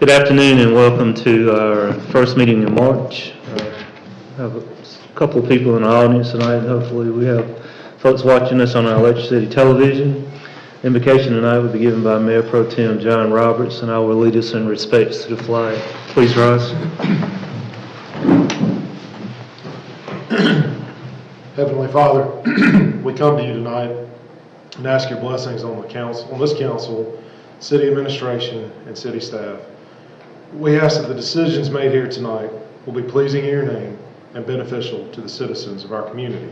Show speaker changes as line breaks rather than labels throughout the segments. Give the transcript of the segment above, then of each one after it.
Good afternoon and welcome to our first meeting in March. I have a couple of people in the audience tonight. Hopefully we have folks watching us on our Electric City television. Invocation tonight will be given by Mayor Pro Tem John Roberts, and I will lead us in respects to the flag. Please rise.
Heavenly Father, we come to you tonight and ask your blessings on the council, on this council, city administration, and city staff. We ask that the decisions made here tonight will be pleasing in your name and beneficial to the citizens of our community.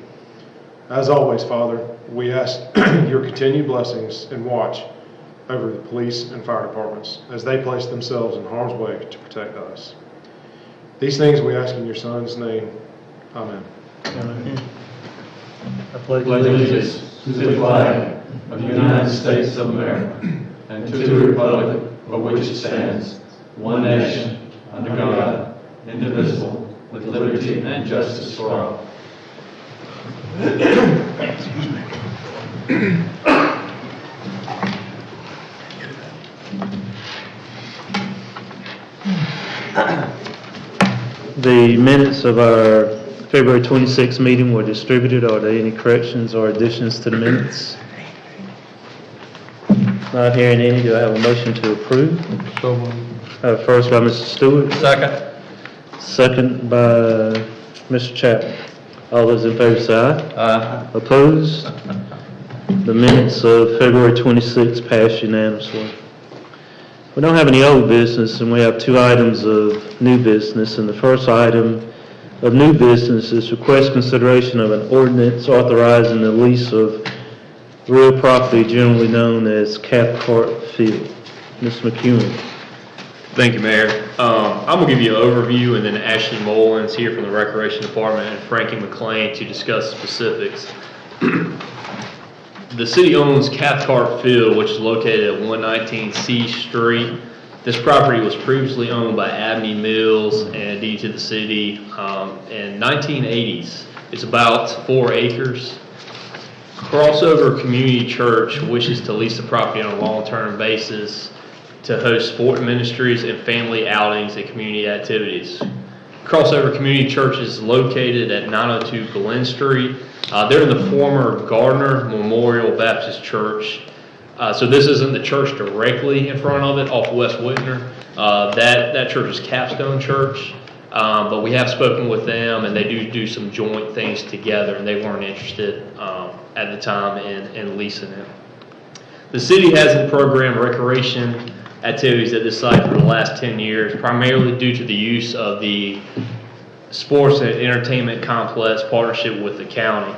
As always, Father, we ask your continued blessings and watch over the police and fire departments as they place themselves in harm's way to protect us. These things we ask in your Son's name. Amen.
Amen. I pledge
allegiance to the flag of the United States of America and to the republic for which it stands, one nation, under God, indivisible, with liberty and justice for all.
Excuse me.
The minutes of our February 26th meeting were distributed. Are there any corrections or additions to the minutes? Not hearing any. Do I have a motion to approve?
So moved.
First by Mr. Stewart.
Second.
Second by Mr. Chapman. All those in favor say aye.
Aye.
Opposed? The minutes of February 26th passed unanimously. We don't have any old business, and we have two items of new business. And the first item of new business is request consideration of an ordinance authorizing the lease of real property generally known as Cathcart Field. Mr. McEwen.
Thank you, Mayor. I'm going to give you an overview, and then Ashley Mullins here from the Recreation Department and Frankie McLean to discuss specifics. The city owns Cathcart Field, which is located at 119 C Street. This property was previously owned by Abney Mills and deeded to the city in 1980s. It's about 4 acres. Crossover Community Church wishes to lease the property on a long-term basis to host sport ministries and family outings and community activities. Crossover Community Church is located at 902 Glen Street. They're in the former Gardner Memorial Baptist Church. So this isn't the church directly in front of it, off West Whitner. That church is Capstone Church, but we have spoken with them, and they do some joint things together, and they weren't interested at the time in leasing it. The city hasn't programmed recreation activities at this site for the last 10 years, primarily due to the use of the sports and entertainment complex partnership with the county.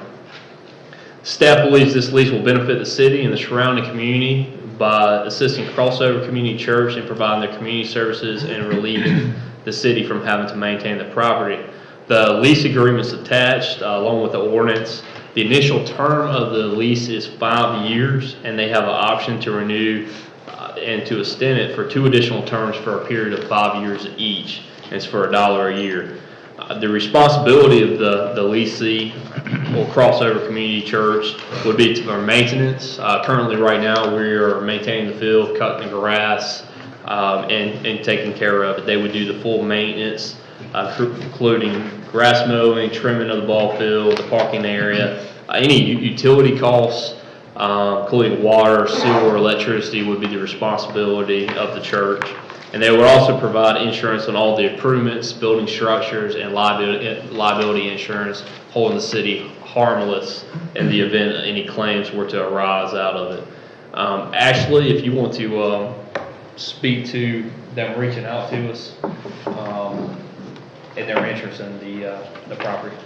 Staff believes this lease will benefit the city and the surrounding community by assisting Crossover Community Church in providing their community services and relieving the city from having to maintain the property. The lease agreement is attached along with the ordinance. The initial term of the lease is 5 years, and they have an option to renew and to extend it for 2 additional terms for a period of 5 years each. It's for $1 a year. The responsibility of the leasee or Crossover Community Church would be for maintenance. Currently, right now, we are maintaining the field, cutting the grass, and taking care of it. They would do the full maintenance, including grass mowing, trimming of the ball field, the parking area, any utility costs, including water, sewer, electricity, would be the responsibility of the church. And they would also provide insurance on all the improvements, building structures, and liability insurance, holding the city harmless in the event any claims were to arise out of it. Ashley, if you want to speak to them reaching out to us and their interest in the property.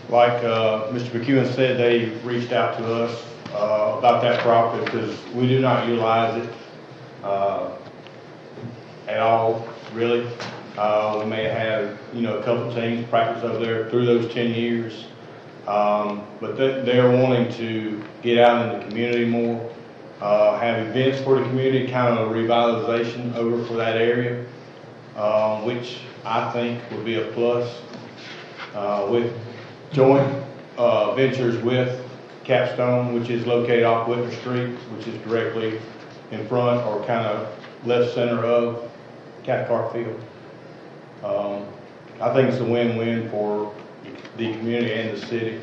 Like Mr. McEwen said, they reached out to us about that property because we do not utilize it at all, really. We may have, a couple teams practice over there through those 10 years, but they're wanting to get out in the community more, have events for the community, kind of a revitalization over for that area, which I think would be a plus with joint ventures with Capstone, which is located off Whitner Street, which is directly in front or kind of left center of Cathcart Field. I think it's a win-win for the community and the city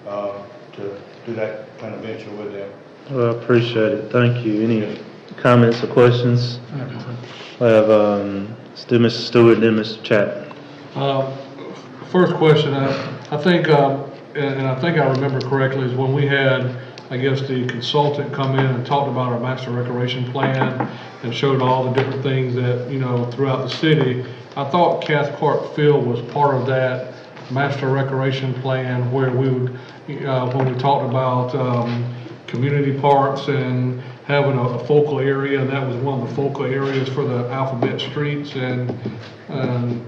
to do that kind of venture with them.
Well, I appreciate it. Thank you. Any comments or questions? I have, let's do Mr. Stewart, then Mr. Chapman.
First question, I think, and I think I remember correctly, is when we had, I guess, the consultant come in and talked about our master recreation plan and showed all the different things that, you know, throughout the city. I thought Cathcart Field was part of that master recreation plan where we would, when we talked about community parks and having a focal area, and that was one of the focal areas for the alphabet streets, and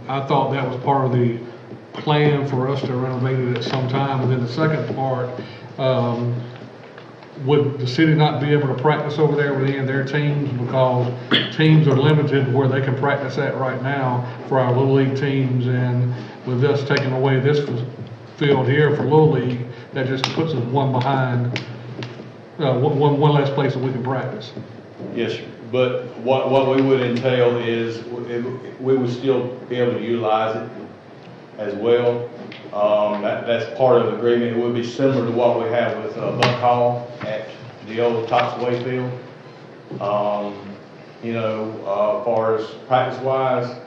I thought that was part of the plan for us to renovate it at some time. And then the second part, would the city not be able to practice over there with any of their teams, because teams are limited where they can practice at right now for our Little League teams, and with us taking away this field here for Little League, that just puts us one behind, one less place that we can practice.
Yes, sir. But what we would entail is we would still be able to utilize it as well. That's part of the agreement. It would be similar to what we have with Buck Hall at the old Toxaway Field. You know, as far as practice-wise,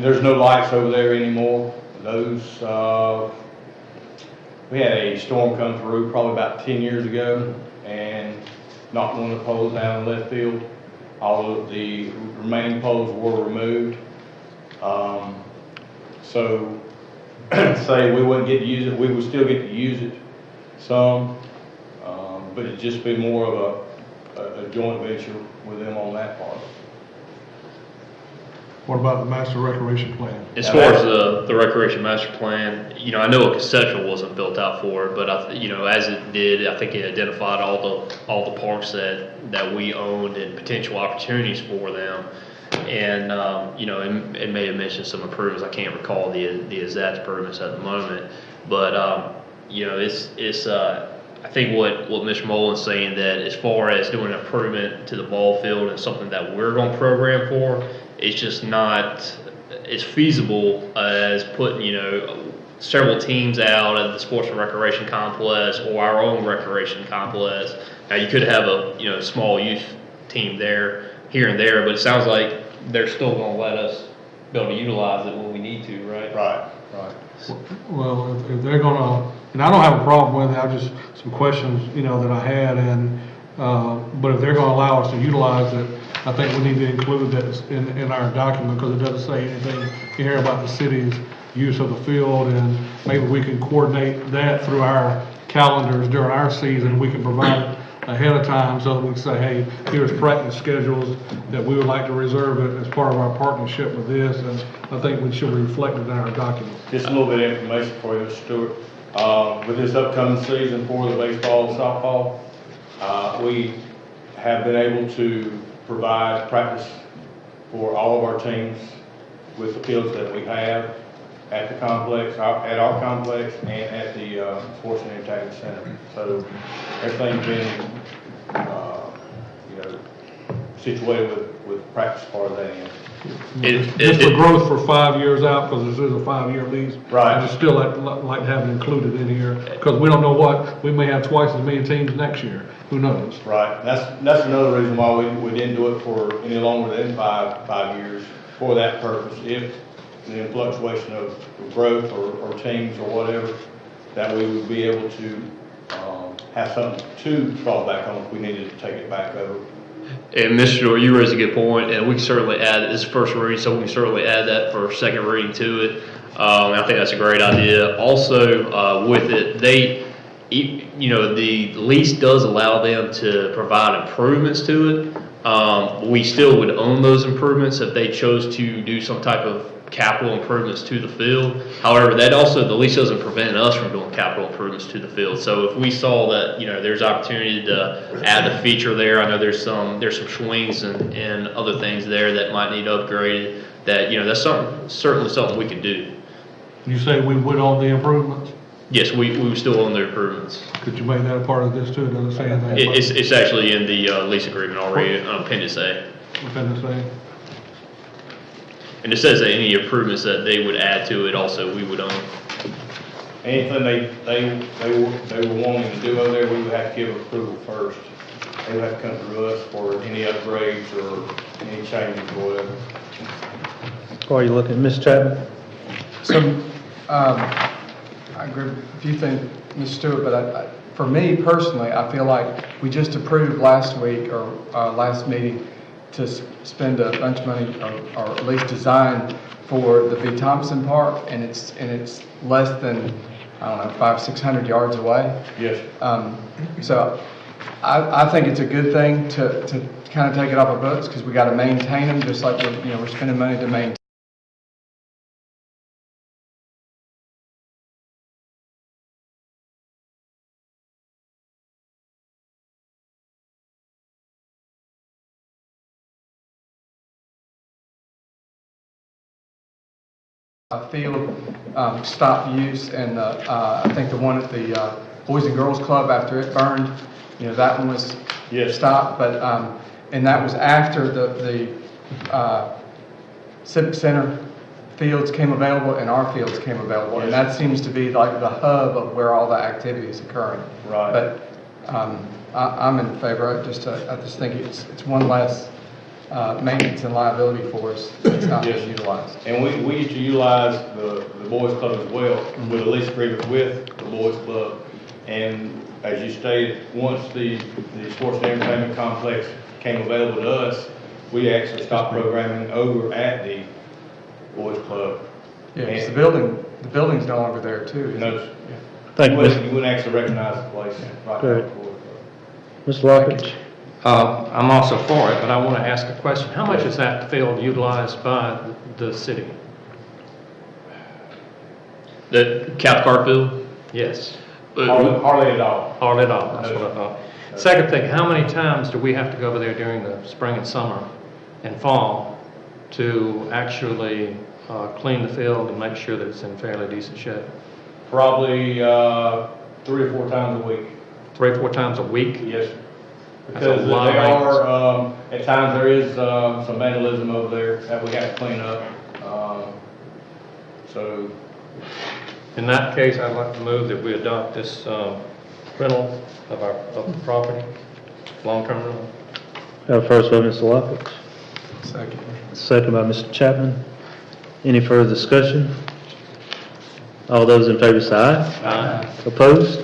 there's no lights over there anymore. Those, we had a storm come through probably about 10 years ago and knocked one of the poles down in left field. All of the remaining poles were removed. So say we wouldn't get to use it, we would still get to use it some, but it'd just be more of a joint venture with them on that part.
What about the master recreation plan?
As far as the recreation master plan, you know, I know a conceptual wasn't built out for it, but you know, as it did, I think it identified all the parks that we owned and potential opportunities for them. And you know, it may have mentioned some improvements. I can't recall the exact improvements at the moment, but you know, it's I think what Mr. Molin's saying, that as far as doing an improvement to the ball field and something that we're going to program for, it's just not as feasible as putting, you know, several teams out at the sports and recreation complex or our own recreation complex. Now you could have a, you know, small youth team there, here and there, but it sounds like they're still going to let us be able to utilize it when we need to, right?
Right.
Well, if they're gonna, and I don't have a problem with it, I just, some questions, you know, that I had, and, but if they're gonna allow us to utilize it, I think we need to include that in our document, because it doesn't say anything here about the city's use of the field, and maybe we can coordinate that through our calendars during our season. We can provide it ahead of time so that we can say, hey, here's practice schedules that we would like to reserve it as part of our partnership with this, and I think we should reflect it in our document.
Just a little bit of information for you, Mr. Stewart. With this upcoming season for the baseball and softball, we have been able to provide practice for all of our teams with the fields that we have at the complex, at our complex, and at the Sports and Entertainment Center. So everything's been, you know, situated with practice part of that end.
Just for growth for 5 years out, because this is a 5-year lease.
Right.
I just still like to have it included in here, because we don't know what, we may have twice as many teams next year. Who knows?
Right. That's another reason why we didn't do it for any longer than five years for that purpose. If the fluctuation of growth or teams or whatever, that we would be able to have something to fall back on if we needed to take it back over.
And Mr. Stewart, you raised a good point, and we can certainly add, this is first reading, so we can certainly add that for second reading to it. I think that's a great idea. Also, with it, you know, the lease does allow them to provide improvements to it. We still would own those improvements if they chose to do some type of capital improvements to the field. However, that also, the lease doesn't prevent us from doing capital improvements to the field. So if we saw that, you know, there's opportunity to add a feature there, I know there's some swings and other things there that might need upgraded, that, you know, that's certainly something we could do.
You say we would own the improvements?
Yes, we still own the improvements.
Could you make that a part of this too? It doesn't say anything about
It's actually in the lease agreement already, Appendix A.
Appendix A.
And it says that any improvements that they would add to it also we would own.
Anything they were wanting to do over there, we would have to give approval first. They would have to come through us for any upgrades or any changes or whatever.
Why are you looking, Ms. Chapman?
So, I agree with a few things, Mr. Stewart, but for me personally, I feel like we just approved last week or last meeting to spend a bunch of money or at least design for the V. Thompson Park, and it's less than, I don't know, 500-600 yards away.
Yes.
So I think it's a good thing to kind of take it off our books because we got to maintain them just like we're spending money to maintain. Field stopped use, and I think the one at the Boys and Girls Club after it burned, that one was stopped, but and that was after the Civic Center fields came available and our fields came available, and that seems to be like the hub of where all the activity is occurring.
Right.
But I'm in favor of it. I just think it's one less maintenance and liability for us that's not being utilized.
And we used to utilize the Boys Club as well, with a lease agreement with the Boys Club. And as you stated, once the sports and entertainment complex came available to us, we actually stopped programming over at the Boys Club.
Yeah, because the building's no longer there too. Is
No,
it? Yeah.
Thank you,
you wouldn't actually recognize the place right now.
Great. Ms. Lockett?
I'm also for it, but I want to ask a question. How much is that field utilized by the city?
The Cathcart Field?
Yes.
Hardly at all.
Hardly at all, that's what I thought. Second thing, how many times do we have to go over there during the spring and summer and fall to actually clean the field and make sure that it's in fairly decent shape?
Probably 3 or 4 times a week.
3 or 4 times a week?
Yes, sir.
That's a
Because
lot of
they are, at times there is some vandalism over there that we have to clean up. So,
In that case, I'd like to move that we adopt this rental of the property, long-term rental.
Got a first by Mr. Lockett,
Second.
second by Mr. Chapman. Any further discussion? All those in favor say aye. Opposed?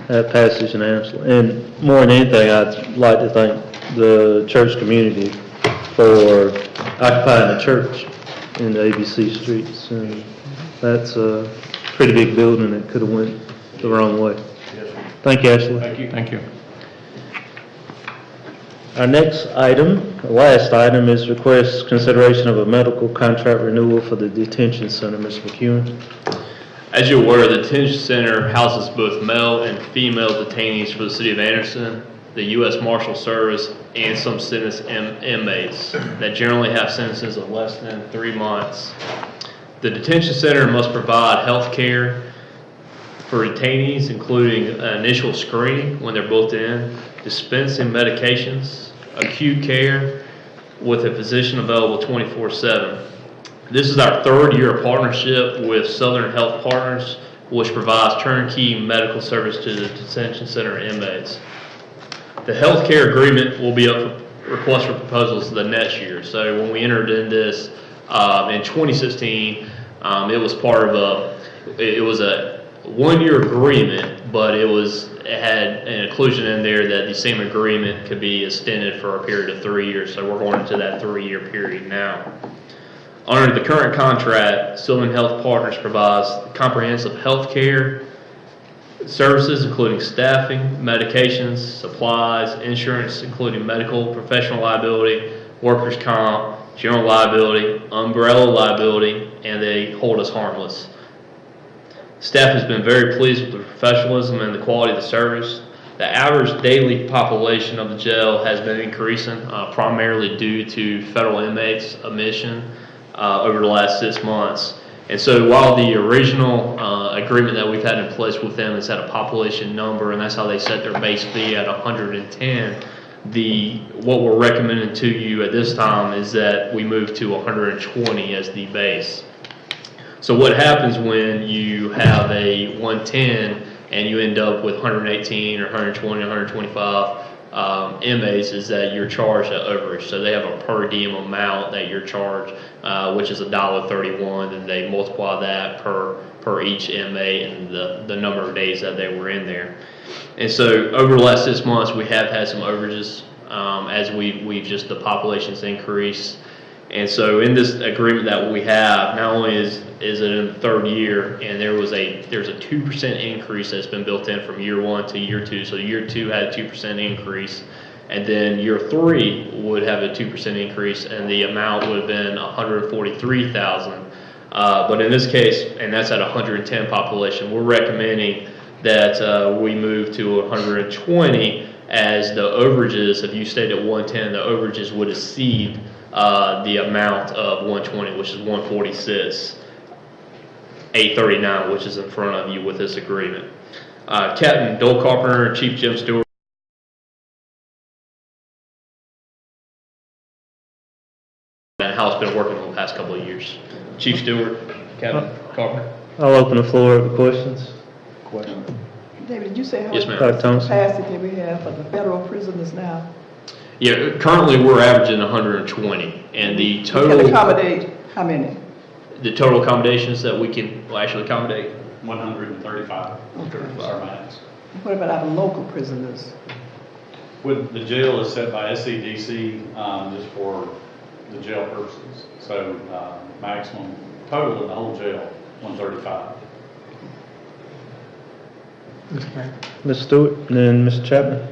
That passes unanimously. And more than anything, I'd like to thank the church community for occupying the church in the ABC streets. And that's a pretty big building that could have went the wrong way.
yes, sir.
Thank you, Ashley.
Thank you.
Thank you.
Our next item, the last item, is request consideration of a medical contract renewal for the detention center. Ms. McEwen.
As you're aware, the Detention Center houses both male and female detainees for the city of Anderson, the U.S. Marshal Service, and some sentenced inmates that generally have sentences of less than 3 months. The Detention Center must provide health care for detainees, including initial screening when they're booked in, dispensing medications, acute care with a physician available 24/7. This is our 3rd year of partnership with Southern Health Partners, which provides turnkey medical service to the detention center inmates. The health care agreement will be up for request for proposals the next year. So when we entered in this in 2016, it was part of it was a 1-year agreement, but it had an inclusion in there that the same agreement could be extended for a period of 3 years. So we're going into that 3-year period now. Under the current contract, Southern Health Partners provides comprehensive health care services, including staffing, medications, supplies, insurance, including medical, professional liability, workers' comp, general liability, umbrella liability, and they hold us harmless. Staff has been very pleased with the professionalism and the quality of the service. The average daily population of the jail has been increasing, primarily due to federal inmates admission over the last 6 months. And so while the original agreement that we've had in place with them is at a population number, and that's how they set their base fee at 110, what we're recommending to you at this time is that we move to 120 as the base. So what happens when you have a 110 and you end up with 118 or 120, 125 inmates is that you're charged at overage. So they have a per diem amount that you're charged, which is $1.31, and they multiply that per each inmate and the number of days that they were in there. And so over the last 6 months, we have had some overages as we've just the population's increased. And so in this agreement that we have, not only is it in the third year, and there's a 2% increase that's been built in from year 1 to year 2. So year 2 had a 2% increase, and then year 3 would have a 2% increase, and the amount would have been $143,000. But in this case, and that's at 110 population, we're recommending that we move to 120 as the overages. If you stayed at 110, the overages would exceed the amount of 120, which is 146,839, which is in front of you with this agreement. Captain Dole Carpenter, Chief Jim Stewart. And how it's been working over the past couple of years. Chief Stewart, Captain Carpenter.
I'll open the floor up for questions.
David, did you say how
Yes,
much
ma'am.
Dr. Thompson.
capacity we have for the federal prisoners now?
Yeah, currently we're averaging 120, and the
We can
total
accommodate how many?
accommodations that we can actually accommodate.
135 is our max.
What about our local prisoners?
With the jail is set by SCDC just for the jail purposes. So maximum total in the whole jail, 135.
Ms. Stewart, and then Mr. Chapman.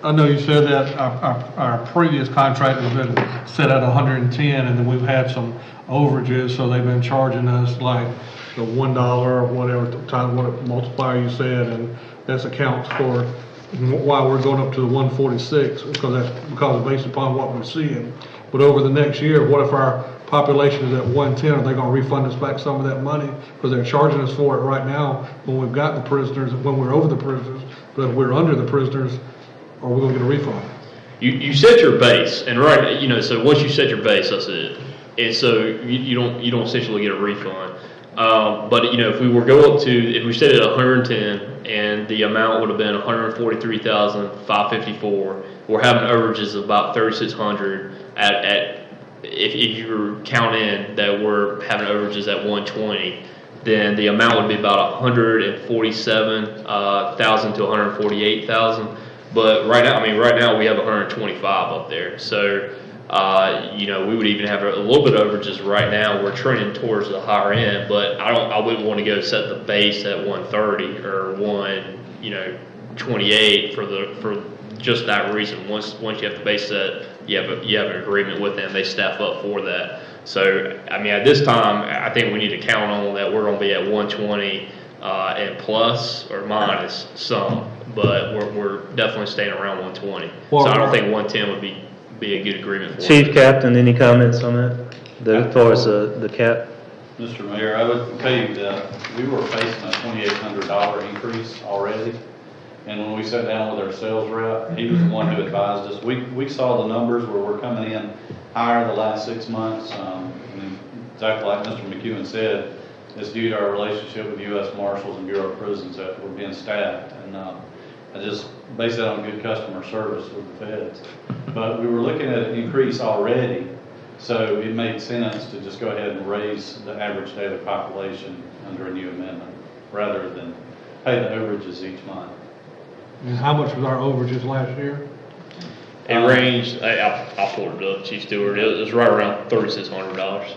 I know you said that our previous contract has been set at 110, and then we've had some overages, so they've been charging us like the $1 or whatever times what multiplier you said, and that accounts for why we're going up to the 146, because it's based upon what we're seeing. But over the next year, what if our population is at 110? Are they going to refund us back some of that money? Because they're charging us for it right now when we've got the prisoners, when we're over the prisoners. But if we're under the prisoners, are we going to get a refund?
You set your base, and so once you set your base, that's it. And so you don't essentially get a refund. But if we were if we set it at 110 and the amount would have been 143,554, we're having overages of about 3,600 if you count in that we're having overages at 120, then the amount would be about 147,000 to 148,000. But right now we have 125 up there. So, we would even have a little bit of overages right now. We're trending towards the higher end, but I wouldn't want to go set the base at 130 or 128 for just that reason. Once you have the base set, you have an agreement with them. They staff up for that. So, at this time, I think we need to count on that we're going to be at 120 and plus or minus some, but we're definitely staying around 120. So I don't think 110 would be a good agreement for
Chief
us.
Captain, any comments on that? As far as the cap?
Mr. Mayor, I would tell you that we were facing a $2,800 increase already. And when we sat down with our sales rep, he was the one who advised us. We saw the numbers where we're coming in higher the last 6 months. Exactly like Mr. McEwen said, it's due to our relationship with U.S. Marshals and Bureau of Prisons that we're being staffed. And I just base that on good customer service with the feds. But we were looking at an increase already, so it made sense to just go ahead and raise the average daily population under a new amendment rather than pay the overages each month.
And how much was our overages last year?
It ranged, I'll pull it up, Chief Stewart, it was right around $3,600.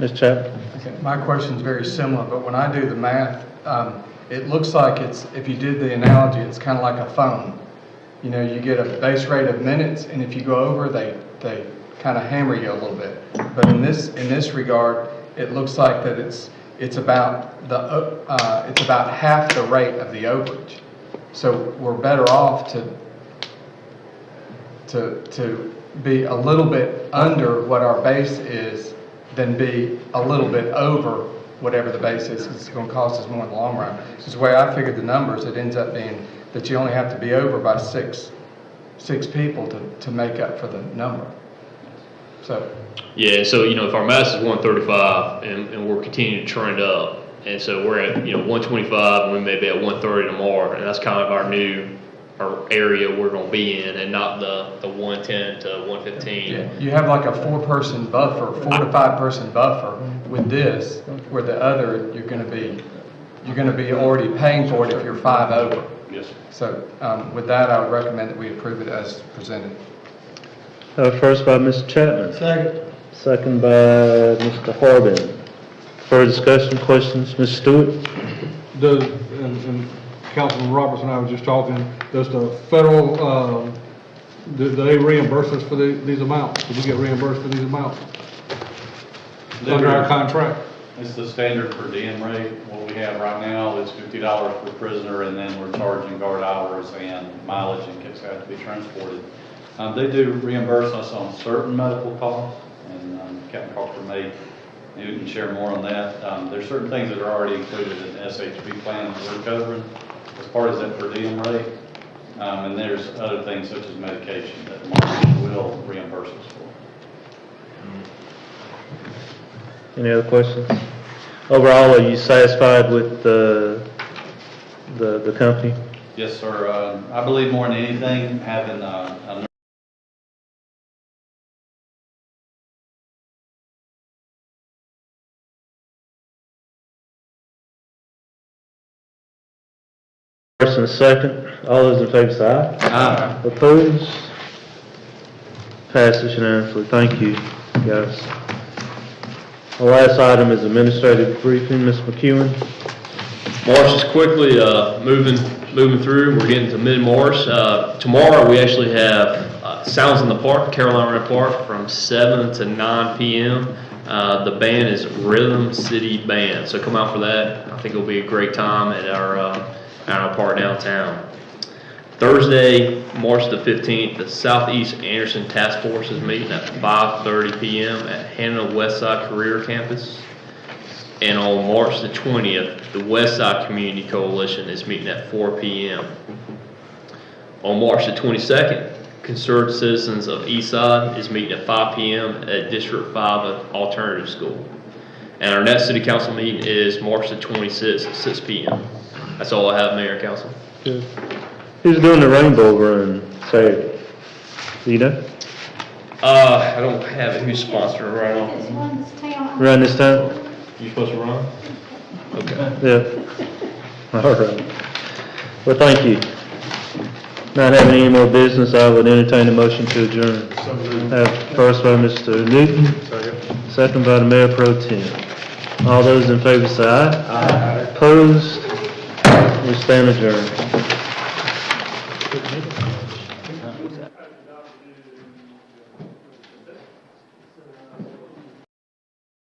Ms. Chapman?
Okay, my question is very similar, but when I do the math, it looks like if you did the analogy, it's kind of like a phone. You get a base rate of minutes, and if you go over, they kind of hammer you a little bit. But in this regard, it looks like that it's about half the rate of the overage. So we're better off to be a little bit under what our base is than be a little bit over whatever the base is. It's going to cost us more in the long run. Because the way I figured the numbers, it ends up being that you only have to be over by six people to make up for the number. So,
Yeah, so, if our max is 135 and we're continuing to trend up, and so we're at, 125 and we may be at 130 tomorrow, and that's kind of our area we're going to be in, and not the 110 to 115.
yeah, you have like a 4-person buffer, 4 to 5-person buffer with this, where the other, you're going to be already paying for it if you're 5 over.
Yes, sir.
So, with that, I would recommend that we approve it as presented.
First by Mr. Chapman. Second by Mr. Harbin. Further discussion, questions? Ms. Stewart?
And Councilman Roberts and I were just talking, does the federal, do they reimburse us for these amounts? Do we get reimbursed for these amounts? Under our contract?
It's the standard per diem rate. What we have right now is $50 per prisoner, and then we're charging guard hours and mileage in case they have to be transported. They do reimburse us on certain medical costs, and Captain Carter maybe we can share more on that. There's certain things that are already included in the SHB plan that we're covering as part of that per diem rate. And there's other things such as medication that the market will reimburse us for.
Any other questions? Overall, are you satisfied with the company?
Yes, sir. I believe more than anything, having a
First and second, all those in favor say aye.
Aye.
Opposed? Passes unanimously. Thank you, guys. The last item is administrative briefing. Ms. McEwen?
March is quickly moving through. We're getting to mid-March. Tomorrow we actually have Sounds in the Park, Carolina Park, from 7 to 9 p.m. The band is Rhythm City Band, so come out for that. I think it'll be a great time at our park downtown. Thursday, March the 15th, the Southeast Anderson Task Force is meeting at 5:30 p.m. at Hannah Westside Career Campus. And on March the 20th, the Westside Community Coalition is meeting at 4 p.m. On March the 22nd, Concerned Citizens of Eastside is meeting at 5 p.m. at District 5 Alternative School. And our next City Council meeting is March the 26th at 6 p.m. That's all I have, Mayor and Council.
Good. Who's doing the Rainbow Run Saturday? Do you know?
I don't have it. Who's sponsoring right now?
Around this time?
You supposed to run? Okay.
Yeah. All right. Well, thank you. Not having any more business, I would entertain a motion to adjourn. First by Mr. Newton. Second by the Mayor Pro Tem. All those in favor say aye. Aye. Opposed? We stand adjourned.